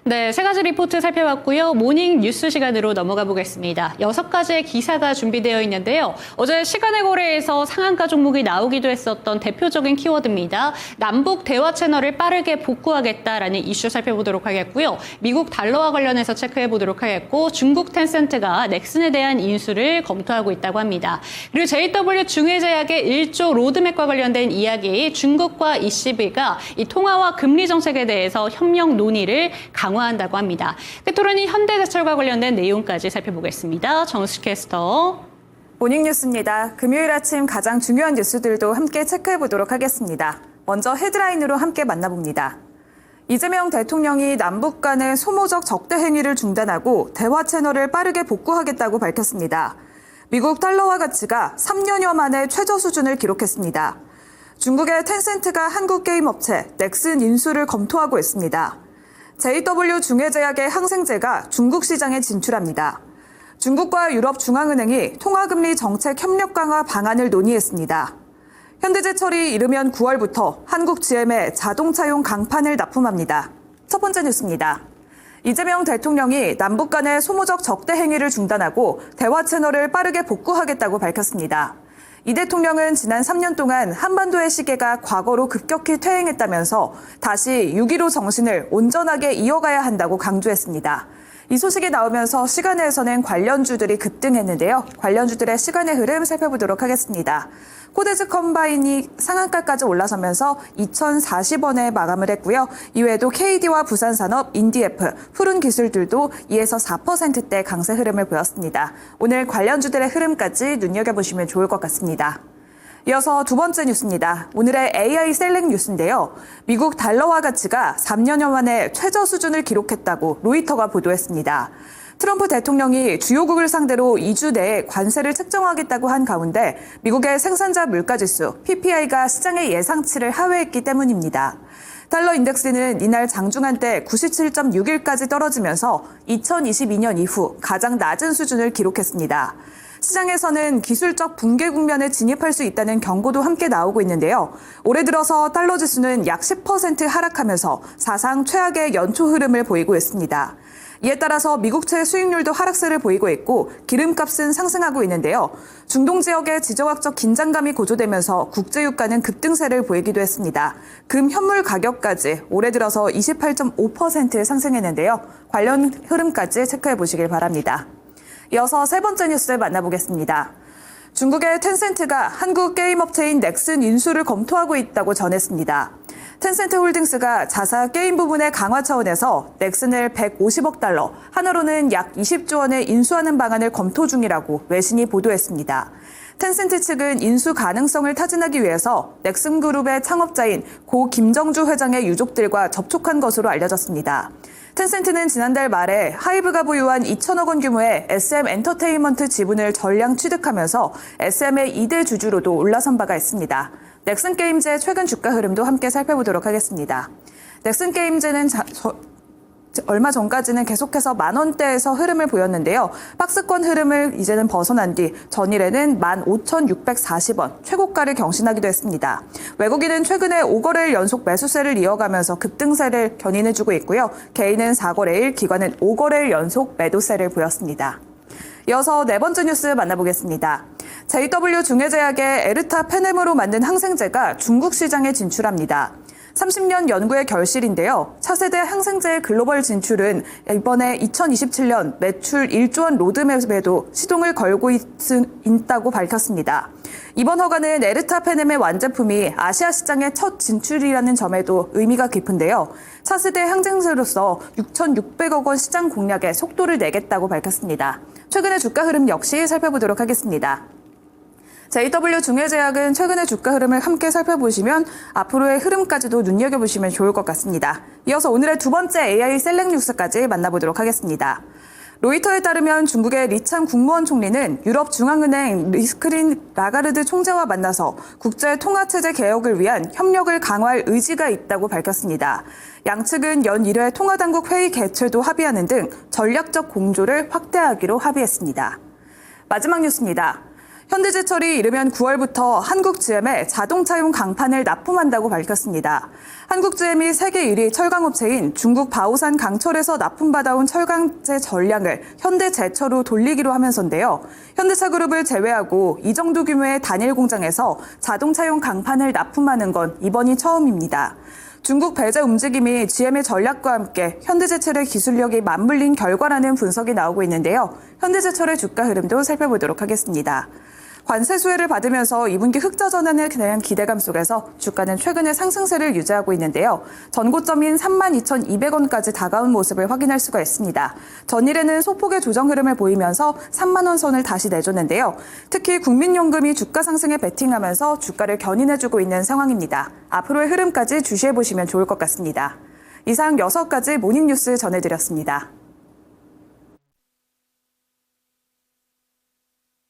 네, 세 가지 리포트 살펴봤고요. 모닝 뉴스 시간으로 넘어가 보겠습니다. 6가지의 기사가 준비되어 있는데요. 어제 시간의 거래에서 상한가 종목이 나오기도 했었던 대표적인 키워드입니다. 남북 대화 채널을 빠르게 복구하겠다라는 이슈 살펴보도록 하겠고요. 미국 달러와 관련해서 체크해 보도록 하겠고, 중국 텐센트가 넥슨에 대한 인수를 검토하고 있다고 합니다. 그리고 JW 중해제약의 1조 로드맵과 관련된 이야기, 중국과 ECB가 이 통화와 금리 정책에 대해서 협력 논의를 강화한다고 합니다. 끝으로는 현대제철과 관련된 내용까지 살펴보겠습니다. 정수 캐스터. 모닝뉴스입니다. 금요일 아침 가장 중요한 뉴스들도 함께 체크해 보도록 하겠습니다. 먼저 헤드라인으로 함께 만나봅니다. 이재명 대통령이 남북 간의 소모적 적대 행위를 중단하고 대화 채널을 빠르게 복구하겠다고 밝혔습니다. 미국 달러화 가치가 3년여 만에 최저 수준을 기록했습니다. 중국의 텐센트가 한국 게임 업체 넥슨 인수를 검토하고 있습니다. JW 중해제약의 항생제가 중국 시장에 진출합니다. 중국과 유럽중앙은행이 통화금리 정책 협력 강화 방안을 논의했습니다. 현대제철이 이르면 9월부터 한국 GM에 자동차용 강판을 납품합니다. 첫 번째 뉴스입니다. 이재명 대통령이 남북 간의 소모적 적대 행위를 중단하고 대화 채널을 빠르게 복구하겠다고 밝혔습니다. 이 대통령은 지난 3년 동안 한반도의 시계가 과거로 급격히 퇴행했다면서 다시 6.15 정신을 온전하게 이어가야 한다고 강조했습니다. 이 소식이 나오면서 시간에서는 관련주들이 급등했는데요. 관련주들의 시간의 흐름 살펴보도록 하겠습니다. 코데즈 컴바인이 상한가까지 올라서면서 2,040원에 마감을 했고요. 이외에도 KD와 부산산업, 인디에프, 푸른기술들도 2에서 4%대 강세 흐름을 보였습니다. 오늘 관련주들의 흐름까지 눈여겨보시면 좋을 것 같습니다. 이어서 두 번째 뉴스입니다. 오늘의 AI 셀렉 뉴스인데요. 미국 달러화 가치가 3년여 만에 최저 수준을 기록했다고 로이터가 보도했습니다. 트럼프 대통령이 주요국을 상대로 2주 내에 관세를 책정하겠다고 한 가운데 미국의 생산자 물가지수 PPI가 시장의 예상치를 하회했기 때문입니다. 달러 인덱스는 이날 장중한 때 97.61까지 떨어지면서 2022년 이후 가장 낮은 수준을 기록했습니다. 시장에서는 기술적 붕괴 국면에 진입할 수 있다는 경고도 함께 나오고 있는데요. 올해 들어서 달러 지수는 약 10% 하락하면서 사상 최악의 연초 흐름을 보이고 있습니다. 이에 따라서 미국채 수익률도 하락세를 보이고 있고 기름값은 상승하고 있는데요. 중동 지역의 지정학적 긴장감이 고조되면서 국제유가는 급등세를 보이기도 했습니다. 금 현물 가격까지 올해 들어서 28.5% 상승했는데요. 관련 흐름까지 체크해 보시길 바랍니다. 이어서 세 번째 뉴스 만나보겠습니다. 중국의 텐센트가 한국 게임 업체인 넥슨 인수를 검토하고 있다고 전했습니다. 텐센트 홀딩스가 자사 게임 부분의 강화 차원에서 넥슨을 150억 달러, 한화로는 약 20조 원에 인수하는 방안을 검토 중이라고 외신이 보도했습니다. 텐센트 측은 인수 가능성을 타진하기 위해서 넥슨그룹의 창업자인 고 김정주 회장의 유족들과 접촉한 것으로 알려졌습니다. 텐센트는 지난달 말에 하이브가 보유한 2천억 원 규모의 SM 엔터테인먼트 지분을 전량 취득하면서 SM의 2대 주주로도 올라선 바가 있습니다. 넥슨 게임즈의 최근 주가 흐름도 함께 살펴보도록 하겠습니다. 넥슨 게임즈는 얼마 전까지는 계속해서 만원대에서 흐름을 보였는데요. 박스권 흐름을 이제는 벗어난 뒤 전일에는 15,640원 최고가를 경신하기도 했습니다. 외국인은 최근에 5거래일 연속 매수세를 이어가면서 급등세를 견인해주고 있고요. 개인은 4거래일, 기관은 5거래일 연속 매도세를 보였습니다. 이어서 네 번째 뉴스 만나보겠습니다. JW 중해제약의 에르타페넴으로 만든 항생제가 중국 시장에 진출합니다. 30년 연구의 결실인데요. 차세대 항생제의 글로벌 진출은 이번에 2027년 매출 1조 원 로드맵에도 시동을 걸고 있다고 밝혔습니다. 이번 허가는 에르타페넴의 완제품이 아시아 시장의 첫 진출이라는 점에도 의미가 깊은데요. 차세대 항생제로서 6,600억 원 시장 공략에 속도를 내겠다고 밝혔습니다. 최근의 주가 흐름 역시 살펴보도록 하겠습니다. JW 중해제약은 최근의 주가 흐름을 함께 살펴보시면 앞으로의 흐름까지도 눈여겨보시면 좋을 것 같습니다. 이어서 오늘의 두 번째 AI 셀렉 뉴스까지 만나보도록 하겠습니다. 로이터에 따르면 중국의 리창 국무원 총리는 유럽중앙은행 리스크린 라가르드 총재와 만나서 국제통화체제 개혁을 위한 협력을 강화할 의지가 있다고 밝혔습니다. 양측은 연 1회 통화당국 회의 개최도 합의하는 등 전략적 공조를 확대하기로 합의했습니다. 마지막 뉴스입니다. 현대제철이 이르면 9월부터 한국GM에 자동차용 강판을 납품한다고 밝혔습니다. 한국GM이 세계 1위 철강업체인 중국 바오산 강철에서 납품받아온 철강제 전량을 현대제철로 돌리기로 하면서인데요. 현대차그룹을 제외하고 이 정도 규모의 단일 공장에서 자동차용 강판을 납품하는 건 이번이 처음입니다. 중국 배제 움직임이 GM의 전략과 함께 현대제철의 기술력이 맞물린 결과라는 분석이 나오고 있는데요. 현대제철의 주가 흐름도 살펴보도록 하겠습니다. 관세 수혜를 받으면서 2분기 흑자 전환에 대한 기대감 속에서 주가는 최근에 상승세를 유지하고 있는데요. 전고점인 32,200원까지 다가온 모습을 확인할 수가 있습니다. 전일에는 소폭의 조정 흐름을 보이면서 3만 원 선을 다시 내줬는데요. 특히 국민연금이 주가 상승에 베팅하면서 주가를 견인해주고 있는 상황입니다. 앞으로의 흐름까지 주시해보시면 좋을 것 같습니다. 이상 6가지 모닝뉴스 전해드렸습니다.